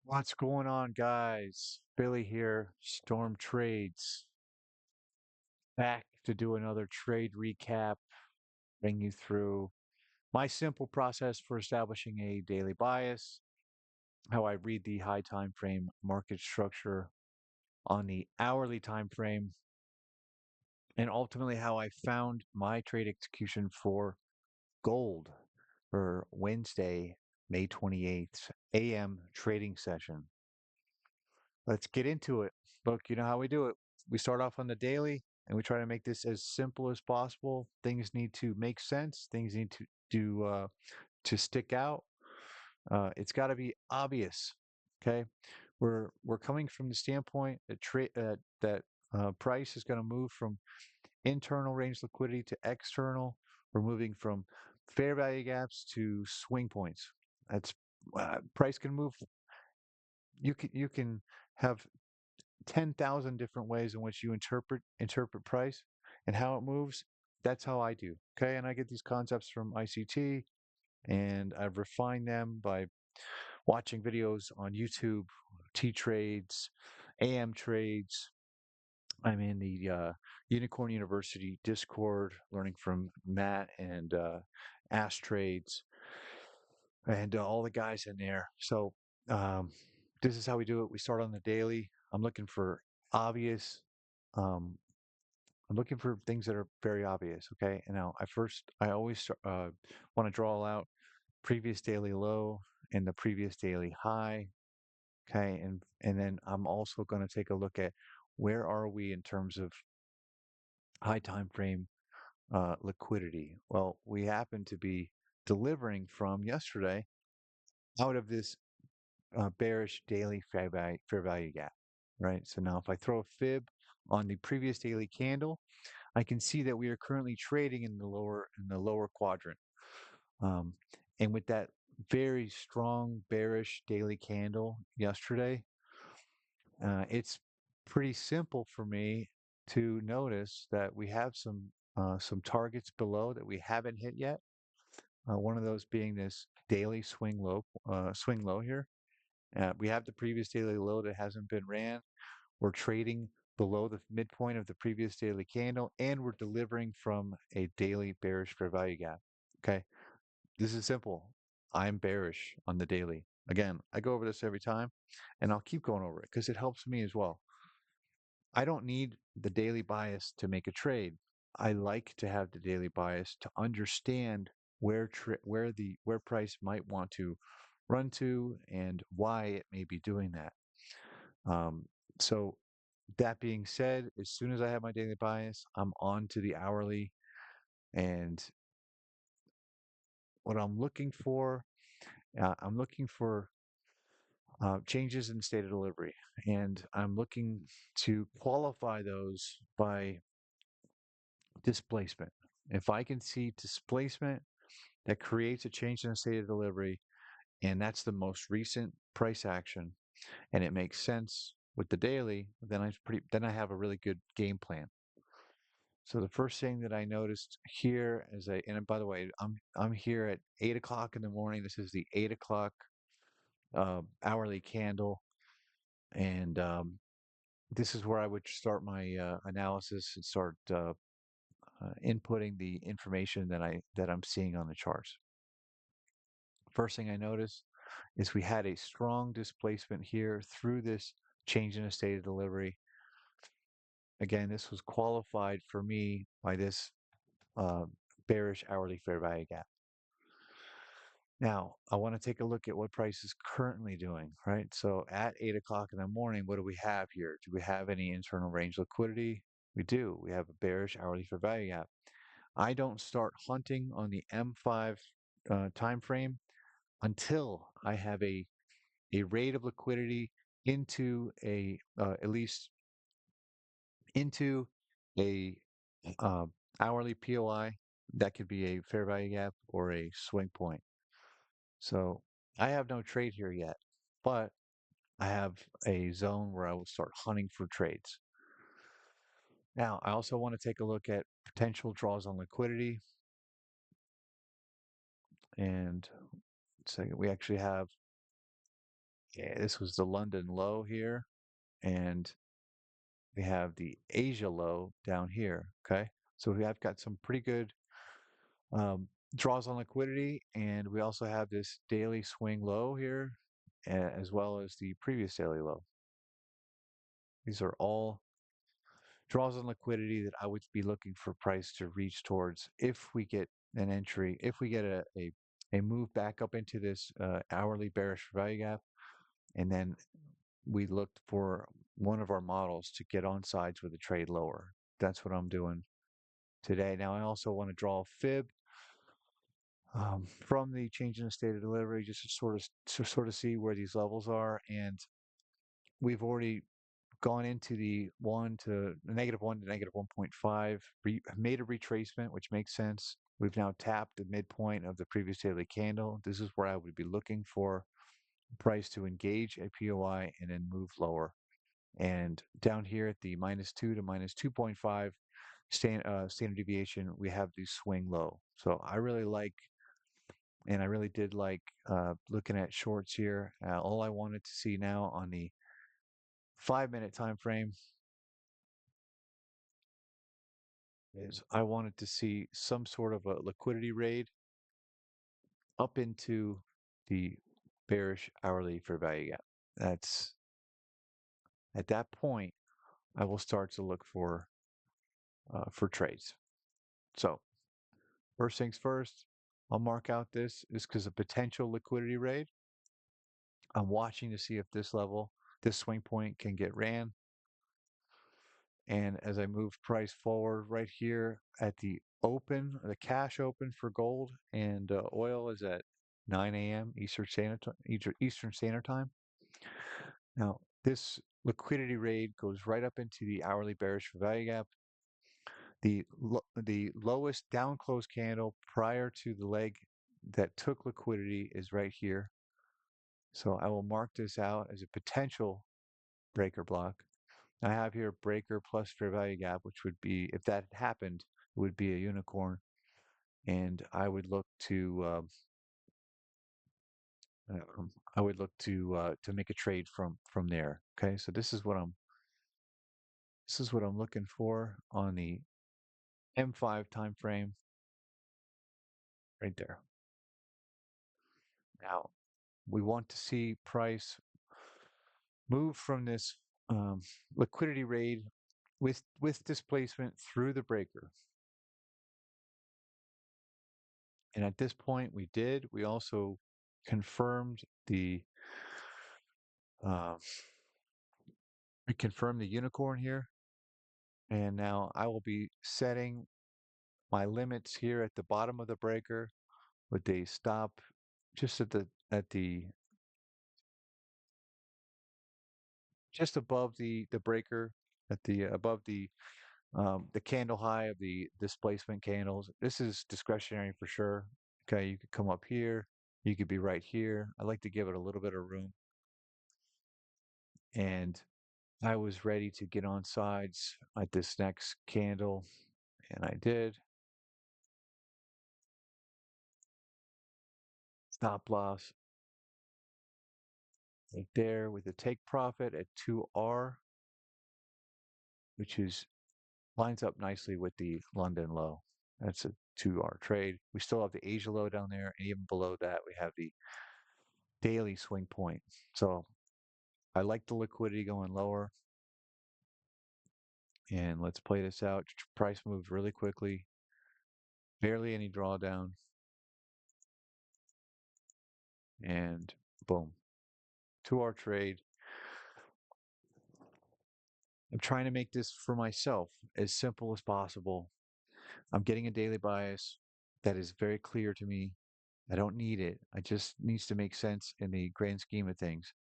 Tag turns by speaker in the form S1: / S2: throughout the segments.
S1: What's going on, guys? Billy here, Storm Trades. Back to do another trade recap, bring you through my simple process for establishing a daily bias, how I read the high time frame market structure on the hourly time frame, and ultimately how I found my trade execution for gold for Wednesday, May 28th, AM trading session. Let's get into it. Look, you know how we do it. We start off on the daily and we try to make this as simple as possible. Things need to make sense. Things need to stick out. It's got to be obvious. Okay, we're coming from the standpoint that price is going to move from internal range liquidity to external. We're moving from fair value gaps to swing points. That's price can move. You can have 10,000 different ways in which you interpret price and how it moves. That's how I do. Okay. And I get these concepts from ICT and I've refined them by watching videos on YouTube, T trades, AM trades. I'm in the Unicorn University Discord, learning from Matt and Ash Trades and all the guys in there. So um, this is how we do it. We start on the daily. I'm looking for obvious. Um, I'm looking for things that are very obvious. Okay, and now I always want to draw out previous daily low and the previous daily high. Okay, and then I'm also going to take a look at where are we in terms of high time frame liquidity. Well, we happen to be delivering from yesterday out of this bearish daily fair value gap, right? So now if I throw a fib on the previous daily candle, I can see that we are currently trading in the lower quadrant. Um, and with that very strong bearish daily candle yesterday, it's pretty simple for me to notice that we have some targets below that we haven't hit yet. One of those being this daily swing low here. We have the previous daily low that hasn't been ran. We're trading below the midpoint of the previous daily candle, and we're delivering from a daily bearish fair value gap. Okay, this is simple. I'm bearish on the daily. Again, I go over this every time, and I'll keep going over it because it helps me as well. I don't need the daily bias to make a trade. I like to have the daily bias to understand where price might want to run to and why it may be doing that. Um, so that being said, as soon as I have my daily bias, I'm on to the hourly. And what I'm looking for changes in state of delivery. And I'm looking to qualify those by displacement. If I can see displacement that creates a change in the state of delivery, and that's the most recent price action, and it makes sense with the daily, then I have a really good game plan. So the first thing that I noticed here and by the way, I'm here at 8 o'clock in the morning. This is the 8 o'clock hourly candle, and this is where I would start my analysis and start inputting the information that I'm seeing on the charts. First thing I noticed is we had a strong displacement here through this change in the state of delivery. Again, this was qualified for me by this uh, bearish hourly fair value gap. Now, I want to take a look at what price is currently doing, right? So at 8 o'clock in the morning, what do we have here? Do we have any internal range liquidity? We do. We have a bearish hourly fair value gap. I don't start hunting on the M5 time frame until I have a rate of liquidity into at least into a uh, hourly POI. That could be a fair value gap or a swing point. So I have no trade here yet, but I have a zone where I will start hunting for trades. Now, I also want to take a look at potential draws on liquidity. And second, we actually have Okay, this was the London low here, and we have the Asia low down here. Okay, so we have got some pretty good draws on liquidity, and we also have this daily swing low here, as well as the previous daily low. These are all draws on liquidity that I would be looking for price to reach towards if we get an entry, if we get a move back up into this hourly bearish value gap, and then we looked for one of our models to get on sides with a trade lower. That's what I'm doing today. Now, I also want to draw a fib from the change in the state of delivery, just to sort of see where these levels are. And we've already gone into the -1 to -1.5, made a retracement, which makes sense. We've now tapped the midpoint of the previous daily candle. This is where I would be looking for price to engage a POI and then move lower. And down here at the -2 to -2.5 standard deviation, we have the swing low. So I really like, and I really did like looking at shorts here. All I wanted to see now on the 5-minute time frame is I wanted to see some sort of a liquidity raid up into the bearish hourly fair value gap. That's at that point I will start to look for trades. So first things first, I'll mark out this is because of potential liquidity raid. I'm watching to see if this level, this swing point can get ran. And as I move price forward right here at the open, the cash open for gold and oil is at 9 a.m. Eastern Standard Time. Now, this liquidity raid goes right up into the hourly bearish value gap. The lowest down close candle prior to the leg that took liquidity is right here. So I will mark this out as a potential breaker block. I have here breaker plus fair value gap, which would be, if that happened, it would be a unicorn. And I would look to make a trade from there. Okay, so this is what I'm looking for on the M5 time frame right there. Now we want to see price move from this um, liquidity raid with displacement through the breaker. And at this point, we did. We also confirmed the uh, we confirmed the unicorn here. And now I will be setting my limits here at the bottom of the breaker with a stop just at the just above the breaker at the above the candle high of the displacement candles. This is discretionary for sure. Okay, you could come up here, you could be right here. I like to give it a little bit of room. And I was ready to get on sides at this next candle, and I did. Stop loss right there with a take profit at 2R, which is lines up nicely with the London low. That's a 2R trade. We still have the Asia low down there, and even below that, we have the daily swing point. So I like the liquidity going lower. And let's play this out. Price moves really quickly. Barely any drawdown. And boom. 2R trade. I'm trying to make this for myself as simple as possible. I'm getting a daily bias that is very clear to me. I don't need it. It just needs to make sense in the grand scheme of things.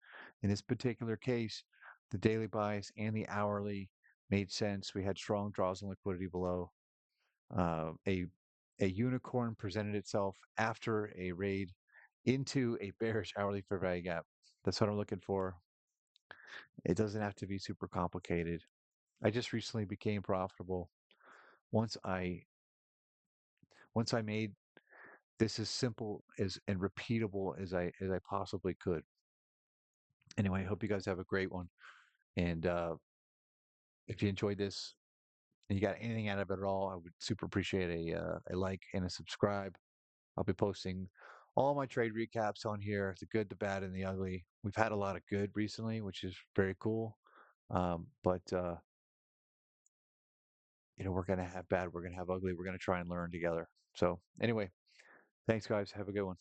S1: In this particular case, the daily bias and the hourly made sense. We had strong draws and liquidity below. Uh, a a unicorn presented itself after a raid into a bearish hourly fair value gap. That's what I'm looking for. It doesn't have to be super complicated. I just recently became profitable once I once I made this as simple as and repeatable as I possibly could. Anyway, I hope you guys have a great one. And if you enjoyed this and you got anything out of it at all, I would super appreciate a like and a subscribe. I'll be posting all my trade recaps on here, the good, the bad, and the ugly. We've had a lot of good recently, which is very cool. But we're gonna have bad, we're gonna have ugly, we're gonna try and learn together. So anyway, thanks guys. Have a good one.